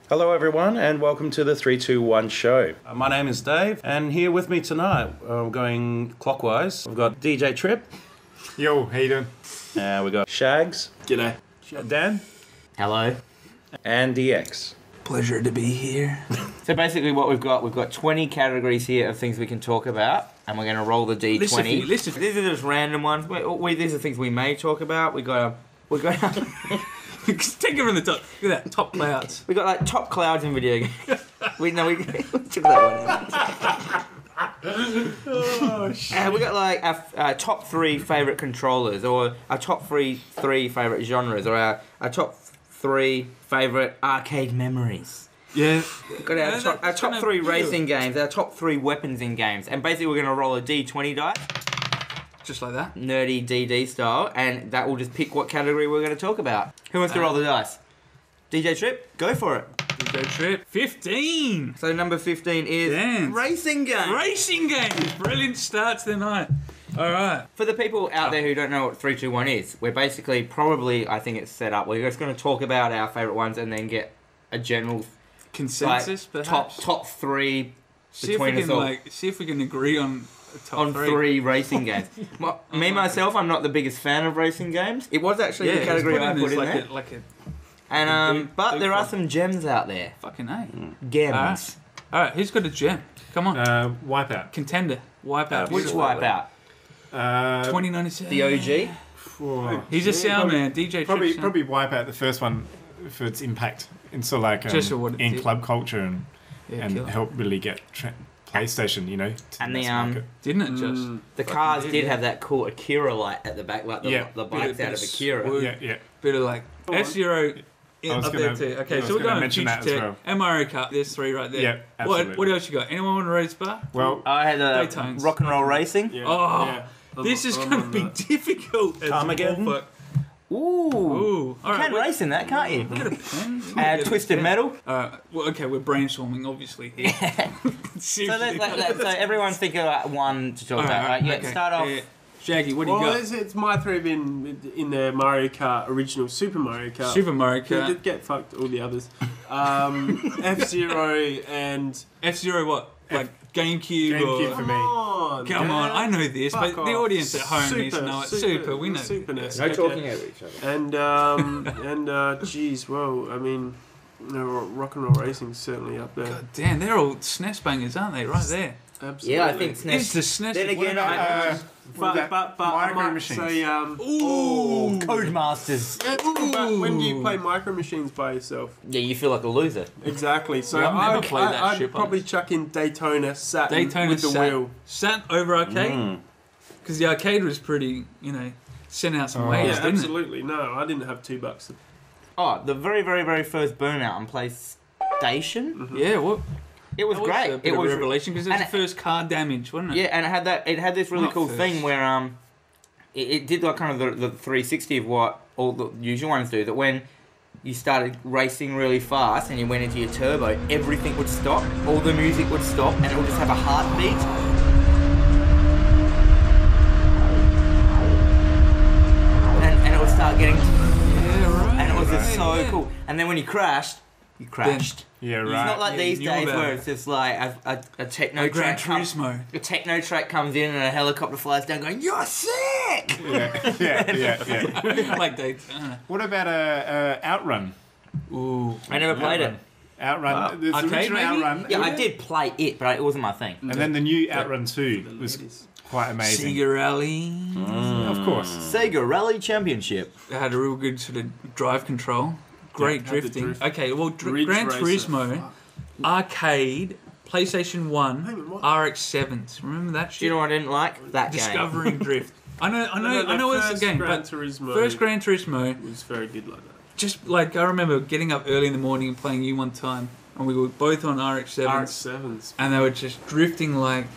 Hello everyone and welcome to the 321 show. My name is Dave and here with me tonight, going clockwise, we've got DJ Trip. Yo, how you doing? We got Shags. G'day. Dan. Hello. And DX. Pleasure to be here. So basically what we've got 20 categories here of things we can talk about, and we're going to roll the D20. List of These are just random ones. These are things we may talk about. We got Take it from the top. Look at that, top clouds. we got like top clouds in video games. we took that one. Oh shit. We got like our top 3 favorite controllers, or our top three favorite genres, or our top 3 favorite arcade memories. Yeah. We've got our top 3 racing games, our top 3 weapons in games, and basically we're going to roll a D20 die. Just like that. Nerdy DD style, and that will just pick what category we're going to talk about. Who wants to roll the dice? DJ Trip, go for it. DJ Trip. 15. So number 15 is Dance. racing game. Racing games. Brilliant start to the night. All right. For the people out there who don't know what 321 is, we're basically probably, I think it's set up, we're just going to talk about our favourite ones and then get a general Consensus, like, perhaps. top 3 See if we between us can all. see if we can agree on top On 3. 3 racing games. Me myself, I'm not the biggest fan of racing games. It was actually the category I put in there. Like a And but there are some gems out there. fucking A. Gems. All right, who's got a gem? Come on. Wipeout. Contender. Wipeout. Which Wipeout? 2097. The OG? Whoa. He's a sound man. DJ Probably Trip. Wipeout, the first one, for its impact in sort of like Just for what it in did. club culture and Killer. help really get PlayStation, you know, to And the the mass market. Didn't it just? The cars did have that cool Akira light at the back, like the bikes Bit out of of Akira. swoop. Yeah. Bit of like F-Zero I was up gonna- there too. Okay, I was so we're gonna going mention Future that as Tech well. and Mario Kart. There's 3 right there. Yeah, absolutely. What else you got? Anyone want to race bar? Well, I had Daytones. rock and roll racing. Oh, this is going to be difficult. as Armageddon? all fuck. Ooh. Ooh. All You can right. race in that, can't you? Get a pen. Twisted Metal. Well, okay, we're brainstorming, obviously. Yeah. So, so everyone's thinking about one to talk about, right? Yeah, okay. start off. Yeah. Shaggy, what do you got? It's my 3 in the Mario Kart original Super Mario Kart. Super Mario Kart. Get fucked all the others. F-Zero and F-Zero what? Like GameCube GameCube for me. Come on, I know this, Fuck but the off. audience at home needs to know it. Super, we know. Super NES. No okay. talking over each other. And geez, well, I mean, rock and roll racing's certainly up there. God damn, they're all SNES bangers, aren't they? Right there. Absolutely. Yeah, I think SNES. It's the SNES. Then again, But I Micro might Machines. say, Ooh, Codemasters. but when do you play Micro Machines by yourself? Yeah, you feel like a loser. Exactly. So Yeah, I've never played that I'd shit probably bunch. chuck in Daytona Saturn Daytona with the Sat. wheel. Sat over arcade? Because the arcade was pretty, sent out some waves, Yeah, didn't absolutely. No, I didn't have $2. Oh, the very, very, very first Burnout on PlayStation. it? Yeah, what? It was That great. a bit It of was a revelation because it was and the first car damage, wasn't it? Yeah, and it had this really Not cool first. thing where it did like kind of the 360 of what all the usual ones do. That when you started racing really fast and you went into your turbo, everything would stop, all the music would stop, and it would just have a heartbeat. And it would start getting, Yeah, right. and it was just so yeah. cool. And then when you crashed, you crashed. Yeah, It's right. not like Yeah, these you knew days about where it. it's just like a techno Gran track. Turismo. A techno track comes in and a helicopter flies down going, "You're sick!" Yeah. Like Daytona. What about Outrun? Ooh. I never played it. Outrun. There's the Arcade, original maybe? Outrun. Yeah, I did play it, but it wasn't my thing. And then the new Outrun 2 was quite amazing. Sega Rally. Of course. Sega Rally Championship. It had a real good sort of drive control. Great had the drifting. drift. Okay, well, Ridge Gran Racer. Turismo, arcade, PlayStation 1, Hang on, what? RX-7s. Remember that shit? Do you know what I didn't like? That game. Discovering Drift. I know it's a first game, Gran but Turismo first Gran Turismo, was very good like that. just like I remember getting up early in the morning and playing you one time, and we were both on RX-7s, RX-7s. and they were just drifting like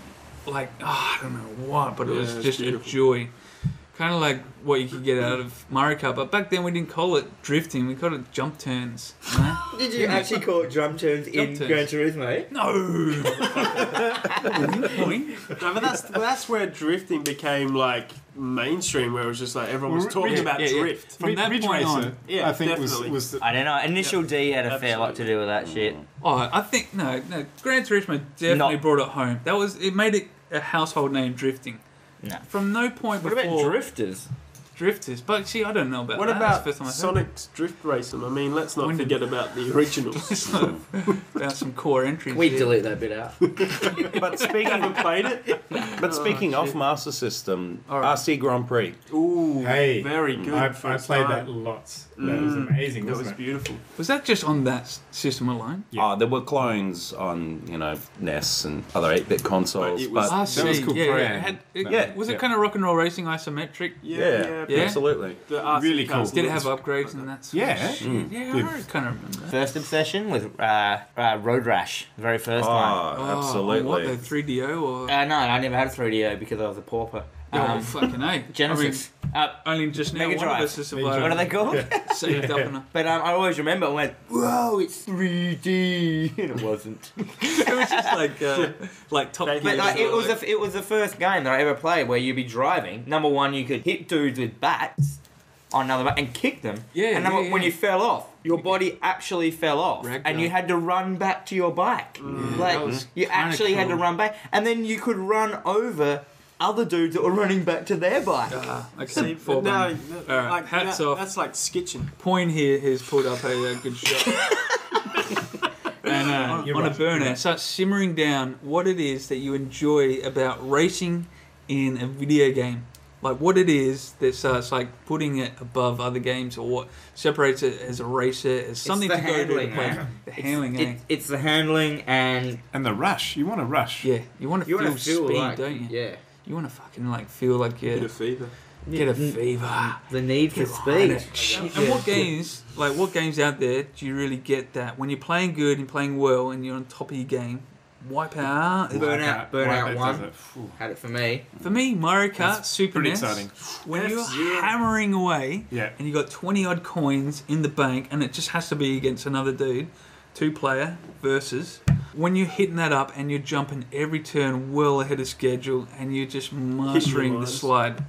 like, I don't know what, but it was it's just beautiful. a joy. Kind of like what you could get out of Mario Kart, but back then we didn't call it drifting, we called it jump turns. You know? Did you actually call it drum turns in turns. Gran Turismo? No! No, but that's where drifting became like mainstream, where it was just like everyone was talking about drift. From that Ridge point Racer, on, Yeah, I think definitely. was the, I don't know. Initial D had a fair lot to do with that shit. oh, I think, no, Gran Turismo definitely Not- brought it home. It made it a household name, drifting. No. From no point What before... about drifters? Drifters, but see, I don't know about What that. about That's the first time I heard Sonic's Drift Racing? I mean, let's not When did- forget about the originals. it. About some core entries. We there. delete that bit out. But speaking, Haven't played it? but speaking Oh, of shit. Master System, All right. RC Grand Prix. Ooh, Hey, very good. I first played time. that lots. That was amazing, That was wasn't it? beautiful. Was that just on that system alone? Yeah. Oh, there were clones on, NES and other 8-bit consoles, But it was- but I That was see. cool Yeah, program. It had, Yeah. Was it Yeah. kind of rock and roll racing isometric? Yeah, Yeah. absolutely. The RC Really cool. cars Did it have looked upgrades like and that. that sort Yeah. of shit? Yeah, Good. I kind of remember that. First obsession with Road Rash, the very first one. Oh, On absolutely. what, the 3DO or... No, I never had a 3DO because I was a pauper. oh, fucking A. Genesis. I mean, only just now Mega one of Drive. us has Mega survived. what are they called? Saved up enough. But I always remember and went, whoa, it's 3D. And it wasn't. It was just like Top Gear. But it was the first game that I ever played where you'd be driving. Number one, you could hit dudes with bats on another bat and kick them. Yeah, And number, yeah, when yeah. you fell off, your body actually fell off, Ragdoll. and you had to run back to your bike. that Like was you kinda actually had to cool. run back, and then you could run over other dudes that were running back to their bike. Okay, See, four but no, button. no, Alright, like, hats that- off. That's like skitching. Point here has pulled up a good shot. And on You're a right, you're burner, right. start simmering down what it is that you enjoy about racing in a video game. Like what it is that starts like putting it above other games, or what separates it as a racer, as something the to go to handling, play. man. The handling, eh? It's the handling and And the rush. You want to rush. Yeah, you want to you feel want to feel speed, like, don't you? yeah, You want to fucking like feel like Bit you of fever. get a fever. the need for Get behind speed. it. And what games out there do you really get that? When you're playing good and playing well and you're on top of your game, Wipeout. Burnout Wipeout 1. does it. Phew. Had it for me. For me, Mario Kart, That's Super pretty NES, exciting. when you're F-Zero. hammering away Yeah. and you got 20 odd coins in the bank and it just has to be against another dude, 2-player versus, when you're hitting that up and you're jumping every turn well ahead of schedule and you're just mastering the lines. slide,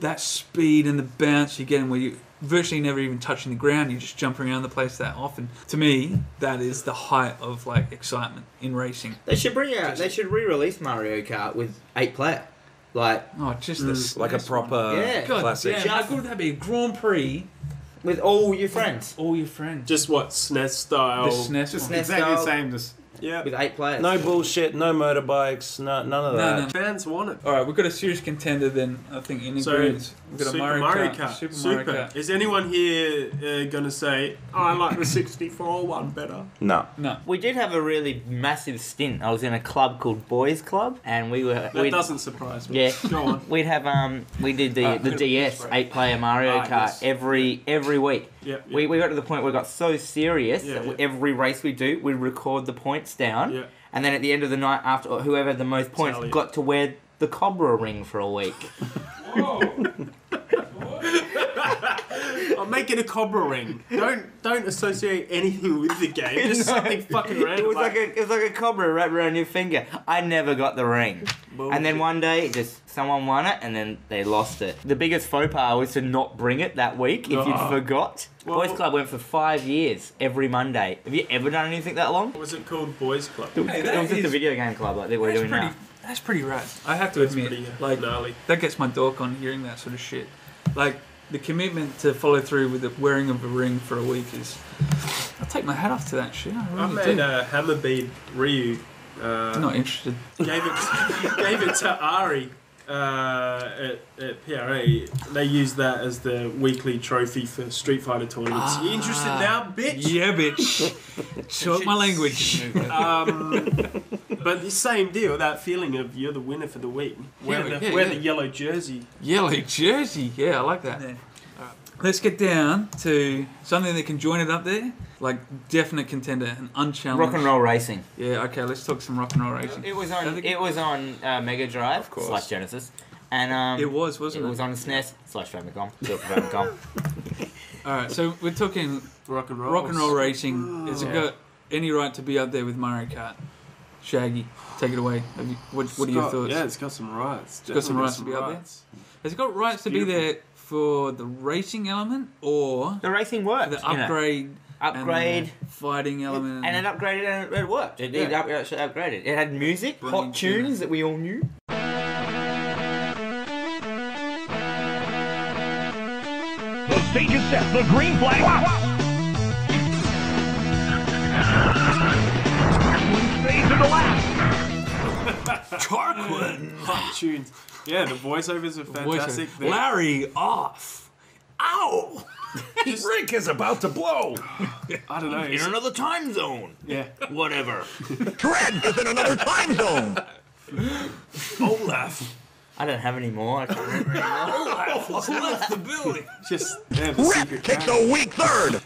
that speed and the bounce you're getting where you virtually never even touching the ground, you're just jumping around the place that often. To me, that is the height of like excitement in racing. They should re-release Mario Kart with 8-player. Like Oh, just the Like a SNES one. proper Yeah. God classic. damn, how good would that be? Grand Prix, with all your friends. all your friends. Just what SNES style. The SNES Just one. SNES Exactly the style same. Just Yeah. with 8 players. No bullshit, no motorbikes, none of that. No. Fans want it. All right, we've got a serious contender then. I think in So, agreement. We've got a Super Mario Kart. Super Mario Kart. Is anyone here going to say, oh, I like the 64 one better? No. No. We did have a really massive stint. I was in a club called Boys Club, and we were. That doesn't surprise me. Yeah. Go on. We'd have we did the I'm gonna DS push for it. 8-player Mario Ah, Kart yes. every week. Yeah. We got to the point where we got so serious Yeah, that yeah. every race we do, we'd record the points down, Yeah. and then at the end of the night, after whoever had the most points Tally it. got to wear the Cobra ring for a week. I'll make it a Cobra ring. Don't associate anything with the game. Just No. something fucking random. It was like a Cobra wrapped around your finger. I never got the ring. And then one day, someone won it, and then they lost it. The biggest faux pas was to not bring it that week if you'd Oh. forgot. Well- Boys Club went for 5 years, every Monday. Have you ever done anything that long? What was it called? Boys Club. It was, Hey, it that was just a is- video game club like that we're doing now. That's pretty rad. I have to That's admit, pretty like gnarly. that gets my dork on hearing that sort of shit. Like the commitment to follow through with the wearing of a ring for a week is. I take my hat off to that shit. I I really made do. a hammer bead Ryu. Not interested. Gave it to Ari at PRA. They used that as the weekly trophy for Street Fighter tournaments. You interested now, bitch? Yeah, bitch. Show up my language. But the same deal, that feeling of you're the winner for the week. Wear Yeah, the yeah. yellow jersey. Yellow jersey. Yeah, I like that. let's get down to something that can join it up there. Like, definite contender, an unchallenged. Rock and roll racing. Yeah, okay, let's talk some rock and roll racing. It was on Mega Drive / Genesis, and it was, wasn't it? It was on SNES / Famicom. Super Famicom. All right, so we're talking Rock and roll racing. Has it got any right to be up there with Mario Kart? Shaggy, take it away. What are your thoughts? Yeah, it's got some rights. It's got some rights to be up there. Has it got rights to be there for the racing element or The racing worked. the upgrade? Upgrade. And the fighting element. And it upgraded and it worked. It actually upgraded. It had music, hot tunes that we all knew. The stage is set. The green flag. Stays to the last. Tarquin. Hot tunes. Yeah, the voiceovers are fantastic. Larry off. Ow. Rick is about to blow. I don't know. In another time zone. Yeah. Whatever. Tread is in another time zone. Olaf. I don't have any more. I can't remember anymore. Olaf left the building. Just the Rick secret takes character. a weak third.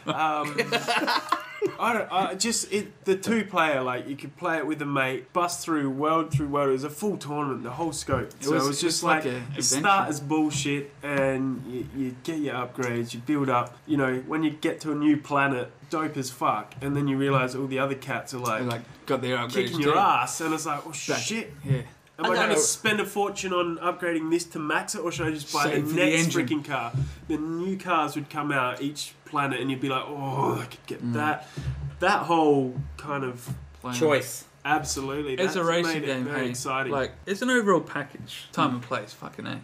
The 2-player, like, you could play it with a mate, bust through world. It was a full tournament, the whole scope. It was just like a you start as bullshit and you get your upgrades, you build up. You know, when you get to a new planet, dope as fuck, and then you realise all the other cats are They like got their upgrades kicking too. your ass, and it's like, oh shit. Yeah. Am I going to spend a fortune on upgrading this to max it, or should I just buy Save the for the next engine. freaking car? The new cars would come out each planet, and you'd be like, oh, I could get that. That whole kind of Choice. absolutely. As a that's racing made it game, very hey, exciting. like, it's an overall package. Time and place, fucking A.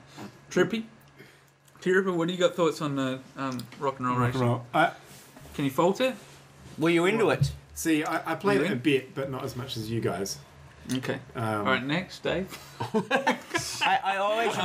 Trippy? T-Ripper, what do you got thoughts on the rock and roll Rock and racing? roll. Can you fault it? Were you into it? See, I played You it a in? bit, but not as much as you guys. Okay. Alright, next, Dave. I always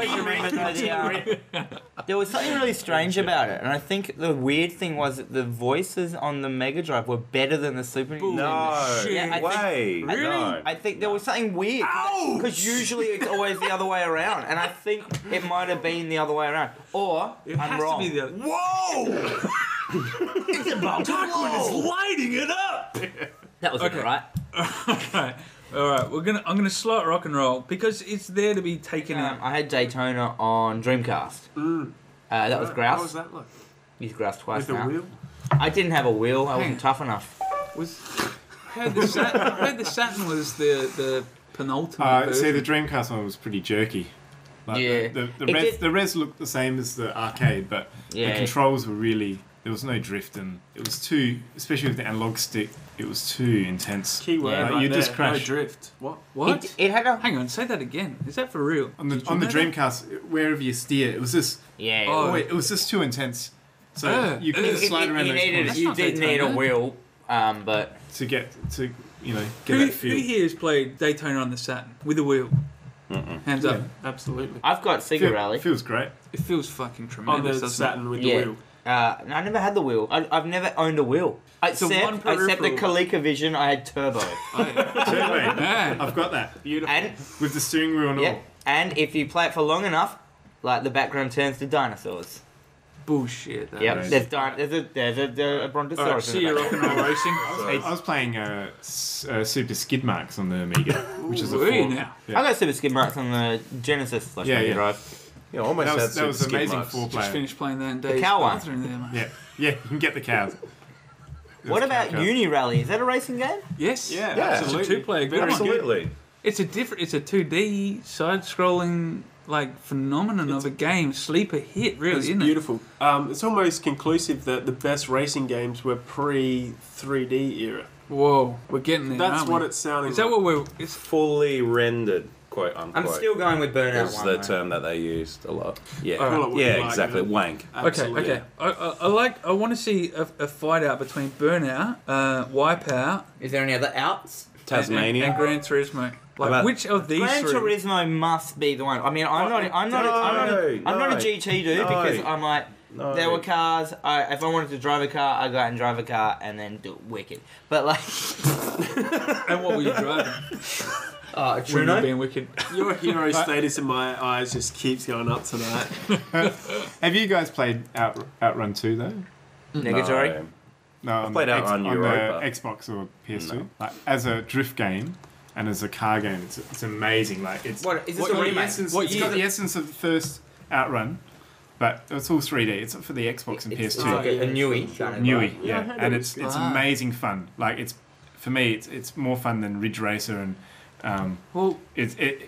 remember that there was something really strange about it, and I think the weird thing was that the voices on the Mega Drive were better than the Super Nintendo. No Shit. Yeah, I think- way. Really? No. I think there was something weird because usually it's always the other way around, and I think it might have been the other way around, or It I'm has wrong. to be the other. Whoa! It's about Tarquin is lighting it up! That was Okay. it, right? Okay. Alright, I'm gonna slot rock and roll because it's there to be taken out. I had Daytona on Dreamcast. That was How grouse. was that like? Used grouse twice With the now. wheel? I didn't have a wheel. I Hang wasn't on. tough enough. I heard the Saturn was the penultimate See, the version. Dreamcast one was pretty jerky. Like Yeah. the res looked the same as the arcade, but Yeah. the controls were really... There was no drift, and it was too... Especially with the analog stick, it was too intense. Keyword Yeah, right you there. just crash. No drift. What? What? It had a Hang on, say that again. Is that for real? On the Did you on the know that? Dreamcast, wherever you steer, it was just... yeah. Oh, it was just too intense. So you couldn't it- slide around you those corners That's you not did need a Daytona. wheel, but to get Who, that who feel. here has played Daytona on the Saturn with a wheel? Hands up. Absolutely. I've got Sega Rally. Feels great. It feels fucking On tremendous. the doesn't it? Saturn with Yeah. the wheel. I never had the wheel. I've never owned a wheel. So one Except the peripheral. ColecoVision, I had turbo. Yeah. I've got that Beautiful. and with the steering wheel and yeah, all. and if you play it for long enough, like the background turns to dinosaurs. Bullshit. that Yep, is. there's a brontosaurus. Alright, see you rock and roll racing. I was playing Super Skid Marks on the Amiga, which is a Ooh, are you 4. now? Yeah. I got Super Skid Marks on the Genesis / Yeah, Mega yeah. Drive. Yeah, almost That had was super skid amazing marks. 4-player. Just finished playing that in Dave's cow one. bathroom there, mate. Yeah, you can get the cows. What There's about cow. Uni Rally? Is that a racing game? Yes. Yeah, Yeah, absolutely. it's a two-player good Very one. Absolutely. It's a 2D side-scrolling like phenomenon of a game, sleeper hit, really, It's isn't beautiful. It's almost conclusive that the best racing games were pre-3D era. it? Whoa, we're getting there. That's aren't what we? it's sounding Is that like. what we're? It's Fully rendered, quote unquote. I'm still going with Burnout is one. the though. term that they used a lot. Yeah, Alright. Call it what you yeah, like, exactly. you know. Wank. Absolutely. Okay. I want to see a fight out between Burnout, Wipeout, Is there any other outs? Tasmania. and Gran Turismo. Like, About- which of these Gran three? Turismo must be the one. I mean, I'm not a No. GT dude No. because I'm like, No. there were cars. If I wanted to drive a car, I go out and drive a car and then do it wicked. But like, And what were you driving? When you're Bruno? being wicked. Your hero status in my eyes just keeps going up tonight. Have you guys played Outrun 2 though? Negatory? No, on played the Outrun on Europa. the Xbox or PS2. No. Like, as a drift game and as a car game, it's amazing. Like it's What, is this got a the remake? essence, What it's year? got the essence of the first Outrun, but it's all 3D. It's for the Xbox and It's PS2. like a newie kind of Newy, vibe. yeah, and it's amazing fun. Like for me, it's more fun than Ridge Racer, and Well,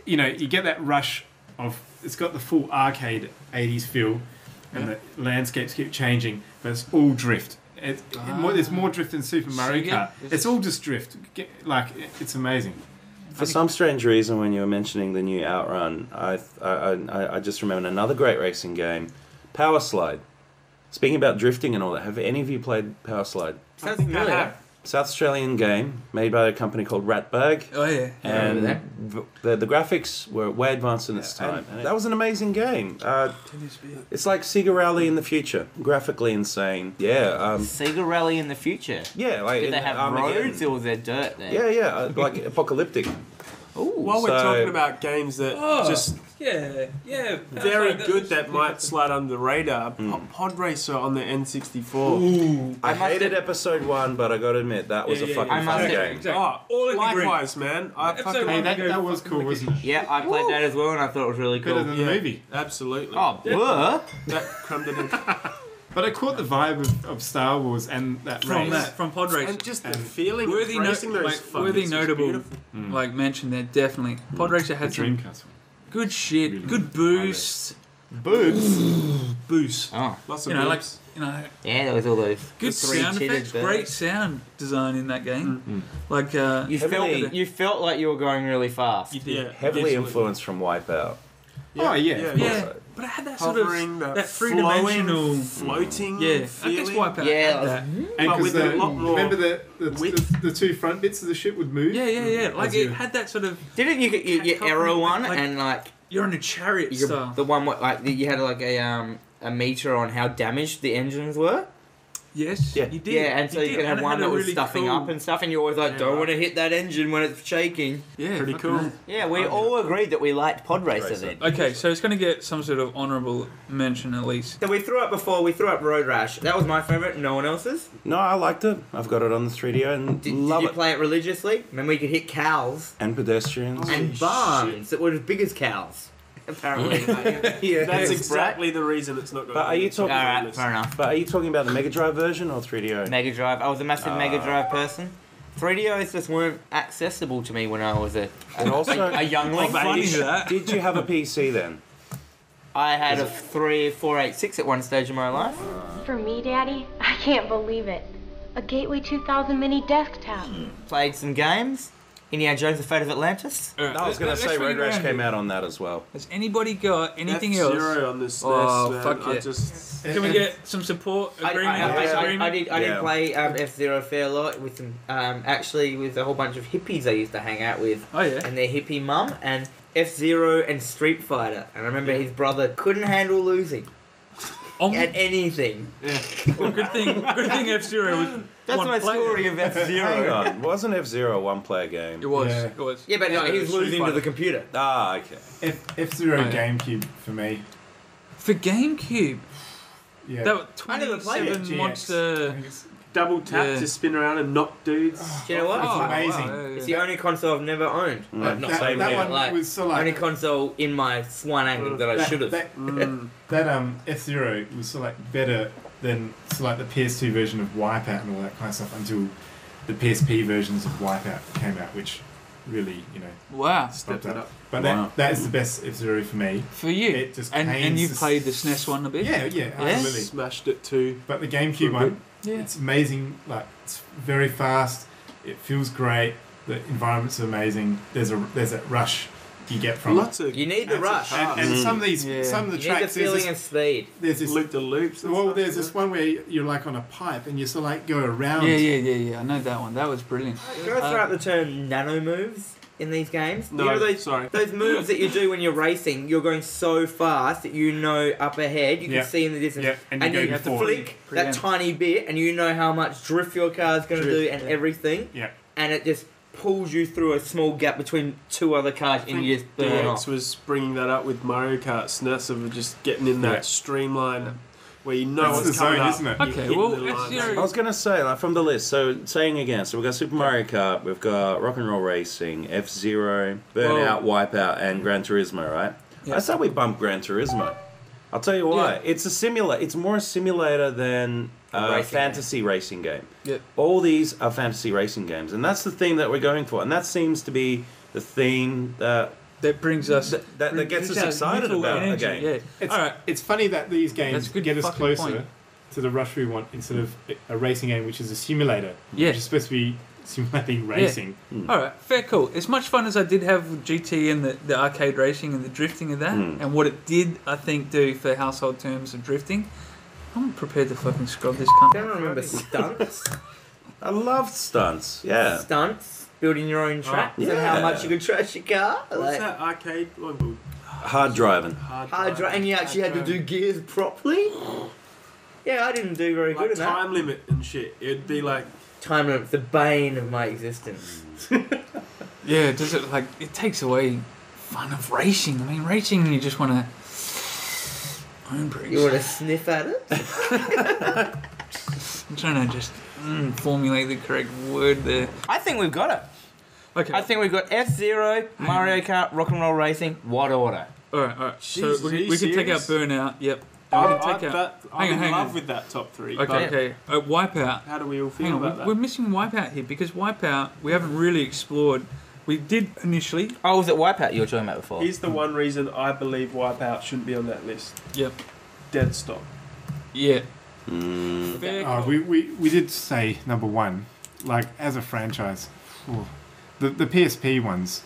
you know, you get that rush of it's got the full arcade 80s feel, and the landscapes keep changing, but it's all drift. There's more drift than Super Mario again, Kart. It's all just drift. It's amazing. For some strange reason, when you were mentioning the new Outrun, I just remembered another great racing game, Power Slide. Speaking about drifting and all that, have any of you played Power Slide? Sounds familiar. South Australian game made by a company called Ratbag. oh yeah. And remember the graphics were way advanced in its time. And that was an amazing game. It's like Sega Rally in the future. Graphically insane. Yeah. Sega Rally in the future. Yeah. Like Did they have Armageddon. roads or was there dirt there? Yeah. Like apocalyptic. While we're So- talking about games that just Yeah. very good that might slide under the radar, Pod Racer on the N64. I hated episode 1, but I gotta admit, that was a fucking I must fun admit- game. Oh, All in likewise, man. I Episode fucking one. That was cool, wasn't it? Yeah, I played that as well and I thought it was really cool. Better than the movie. absolutely. Oh, blur? That crumbed it in. But I caught the vibe of Star Wars and that race. from Pod Race. And just the feeling Worthy, of racing those worthy fuckers was notable, beautiful. like mention there definitely. Pod Racer The had some Dreamcast one. good shit, Really good good. boosts, boosts. Oh. Lots of You know, like boobs. Yeah, there was all those. good sound three-titted effects, birds. great sound design in that game. Like You Heavily- felt, you felt like you were going really fast. you did. Yeah. Heavily Absolutely. influenced from Wipeout. Oh, yeah. Yeah, but it had that sort of Hovering, that three-dimensional. floating Yeah, I guess feeling. Wipeout Yeah, had that. And But because with a lot more remember width. the two front bits of the ship would move? Yeah. Like As it you- had that sort of. Didn't you Cat arrow one like- and like You're on a chariot style. the one what like you had like a meter on how damaged the engines were? Yes, Yeah. you did. Yeah, and so you did, could have it one had that a was really stuffing cool- up and stuff, and you're always like, Yeah, don't right. want to hit that engine when it's shaking. Yeah, Pretty fucking cool. hell. Yeah, we all agreed that we liked Pod Racer Racer. then. Okay, so it's going to get some sort of honourable mention at least. So we threw up Road Rash. That was my favourite, no one else's. No, I liked it. I've got it on the 3DO and Did love you it. play it religiously? Remember we could hit cows And pedestrians. and barns that were as big as cows. Apparently. Yeah. That's Right. exactly the reason it's not going But are you talking- Alright, fair enough. But are you talking about the Mega Drive version or 3DO? Mega Drive. I was a massive Mega Drive person. 3DOs just weren't accessible to me when I was And also, a youngling. Funny that. did you have a PC then? I had a 3486 at one stage in my life. For me, Daddy, I can't believe it. A Gateway 2000 mini desktop. Played some games. Indiana Jones: The Fate of Atlantis. No, I was going to say Road Rash came out on that as well. Has anybody got anything else? F-Zero on this Oh, SNES, man. fuck I yeah. just... Can we get some support agreement? I did Yeah. play F-Zero a fair lot with some actually with a whole bunch of hippies I used to hang out with Oh yeah. and their hippie mum and F-Zero and Street Fighter, and I remember his brother couldn't handle losing at anything. Well, good thing F-Zero was That's one my player. story of Hang F-Zero. on, wasn't F-Zero a one-player game? It was. Yeah. It was. Yeah, but no, he was Street losing to Fighter. the computer. Ah, okay. F-Zero Oh, yeah. GameCube for me. For GameCube, Yeah. that was I never played it. 27 GX. monster. I think it's- Double tap Yeah. to spin around and knock dudes. Do you know what? It's Oh, amazing. wow, yeah, It's yeah. the only console I've never owned. Mm. Not That- same that here, one like, was so only like console in my swan angle that I should have. That F-Zero was so like better than so like the PS2 version of Wipeout and all that kind of stuff until the PSP versions of Wipeout came out, which really Wow. Step it up. But Wow. that is the best F-Zero for me. For you. It just and pains you to played the s- SNES one a bit? Yeah, absolutely. Smashed it too. But the GameCube one, Yeah. it's amazing. Like it's very fast. It feels great. The environments are amazing. There's that rush you get from Lots of You need the rush. and some of these Yeah. some of the You need the tracks there's feeling this, of speed. there's this loop the loops. and well stuff, there's yeah. this one where you're like on a pipe and you sort of like go around. Yeah. I know that one. That was brilliant. Can I throw out the term nano moves in these games? No, you know those, sorry. those moves that you do when you're racing, you're going so fast that you know up ahead, you can Yeah. see in the distance, Yeah, and you go you before. flick that Preempt. tiny bit and you know how much drift your car's going to do and everything. Yeah. And it just pulls you through a small gap between two other cars and you just burn DX off. was bringing that up with Mario Kart SNES of just getting in that streamline where you know That's what's the coming zone, up. isn't it? You're Okay, hitting well, the lines. F-Zero- I was going to say, like, from the list, so saying again, so we've got Super Mario Kart, we've got Rock and Roll Racing, F-Zero, Burnout, Wipeout, and Gran Turismo, right? Yeah. I say we bump Gran Turismo. I'll tell you why. Yeah. It's a simulator. It's more a simulator than a Racing fantasy racing game. Yeah. All these are fantasy racing games, and that's the theme that we're going for, and that seems to be the theme that brings us that gets us brings excited youthful about a energy, game. Yeah. It's, All right. it's funny that these That's games a good get us fucking closer point. to the rush we want instead of a racing game, which is a simulator. Yeah. Which is supposed to be simulating racing. All right, fair, cool. As much fun as I did have with GT and the arcade racing and the drifting of that, and what it did, I think, do for household terms of drifting, I'm prepared to fucking scrub this I cunt. don't remember stunts. I loved stunts. Yeah. Stunts, building your own tracks, and yeah. how much you could trash your car. What's Like, that arcade one? Hard driving. hard drive, and you actually had to do gears properly. Yeah, I didn't do very good Like in that. time limit and shit. It'd be like Time limit, the bane of my existence. Yeah, does it like it takes away fun of racing? I mean, racing you just want to own bricks. You want to sniff at it? I'm trying to just formulate the correct word there. I think we've got it. Okay. I think we've got F-Zero, Mario Kart, Rock and Roll Racing. What order? All right. So Jeez, are we you can take out serious? Burnout. Yep. I'm We can take out. in love with that top three. Okay. but Okay. Wipeout. How do we all feel Hang on, about we're that? missing Wipeout here because Wipeout we haven't really explored. We did initially. Oh, was it Wipeout you were talking about before? Here's the one reason I believe Wipeout shouldn't be on that list. Yep. Dead stop. Yeah. Mm. Fair Oh, call. we did say number one, like as a franchise. Ooh. The PSP ones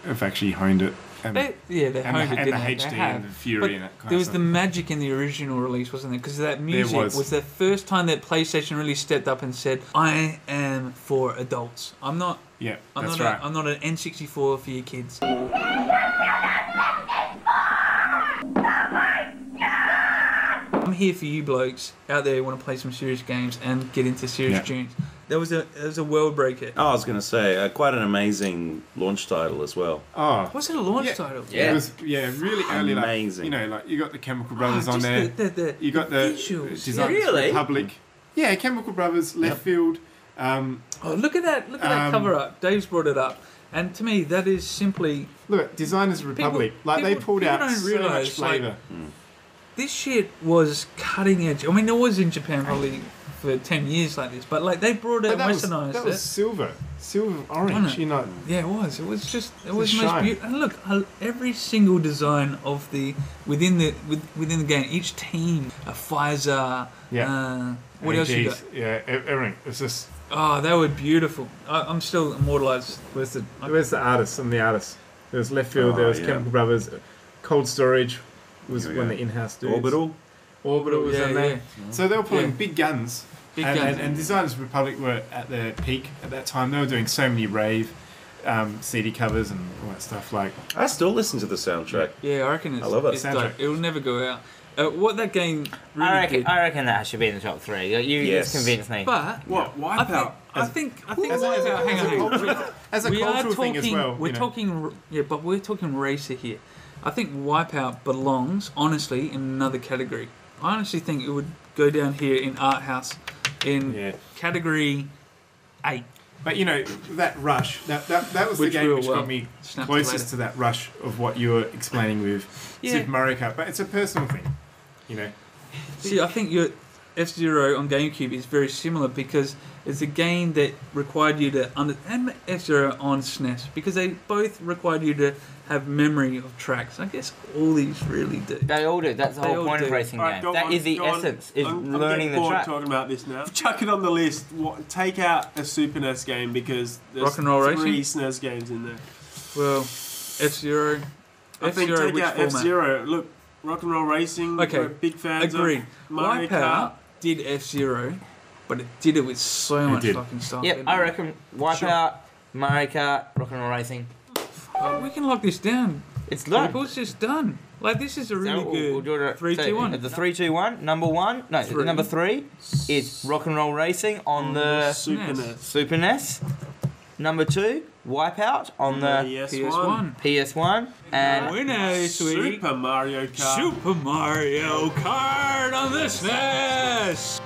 have actually honed it. And, They and, honed it, the, didn't and they? the They HD have. and the Fury But and that kind there of was stuff. the magic in the original release, wasn't there? Because that music was. was the first time that PlayStation really stepped up and said, "I am for adults. I'm not. Yeah, I'm that's not. right. I'm not an N64 for your kids." I'm here for you blokes out there who want to play some serious games and get into serious Yeah. tunes. There was a world breaker. Oh, I was going to say, quite an amazing launch title as well. Oh, Was it a launch Yeah. title? Yeah. it was really early. Like, Amazing. you know, like you got the Chemical Brothers on just there. You got the visuals. Designers Really? Republic. Yeah, Chemical Brothers, Left Field. Oh, look at that! Look at that cover up. Dave's brought it up, and to me, that is simply Look, Designers Republic. Like they people- pulled people out don't so much realise, like, flavour. this shit was cutting edge. I mean, it was in Japan probably for 10 years like this, but like they brought it But and that was wasn't silver, silver orange. Wasn't it? You know, Yeah, it was. It was just. It was The the most shine. beautiful. And look, every single design of the within the game, each team, a Pfizer. Yeah. What else you got? Yeah, everything. It's just Oh, they were beautiful. I'm still immortalised. where's the artists? I'm the artist. There was Left Field. Oh, there was yeah. Chemical Brothers. Cold Storage was Here we one go. of the in-house dudes. Orbital. was Yeah, in there. yeah. So they were pulling Yeah. big guns. Big and, guns. And Designers Republic were at their peak at that time. They were doing so many rave CD covers and all that stuff. Like, I still listen to the soundtrack. Yeah, I reckon it's. I love it. It's Soundtrack. dope. It'll never go out. What that game really I did. reckon that should be in the top three. You Yes. just convinced me. But What? I think Wipeout? I think as a- as a- hang as a on. cultural- as a We are cultural talking. thing as well. We're you know. talking. Yeah, but we're talking racer here. I think Wipeout belongs honestly in another category. I honestly think it would go down here in art house in Yeah. category 8. But you know that rush. That was Which the game will, which well, got me snap closest later. to that rush of what you were explaining with Yeah. Super Mario Kart. But it's a personal thing, you know. See, I think your F-Zero on GameCube is very similar because it's a game that required you to and F-Zero on SNES because they both required you to have memory of tracks. I guess all these really do. They all do. That's the They whole all point of do. racing Alright, games. go That on, is the go on. essence, is I'm learning getting the bored track. talking about this now. Chuck it on the list. Take out a Super NES game because there's Rock and Roll 3 Racing? SNES games in there. Well, F-Zero. I think F-Zero, take which out format? F-Zero. Look, Rock and Roll Racing. Okay, We're big fans Agreed. of Mario Wipeout Kart. did F-Zero, but it did it with so much did. fucking stuff. Yep, didn't I it? reckon Wipeout, Mario Kart, Rock and Roll Racing. We can lock this down. It's done. People, it's just done. Like, this is a really So good we'll do it at 3, 2, 1. At the 3, 2, 1. Number 1. No, Three. number 3 is Rock and Roll Racing on the Super NES. NES. Super NES. Number 2, Wipeout on the PS1. PS1. And Winner this week, Super Mario Kart. Super Mario Kart on the SNES.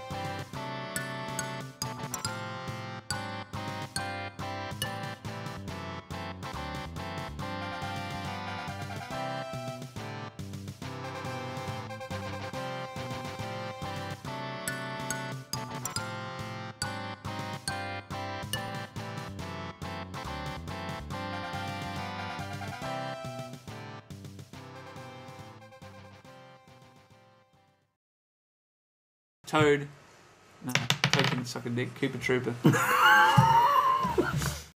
Toad. No, Toad can suck a dick. Koopa Trooper.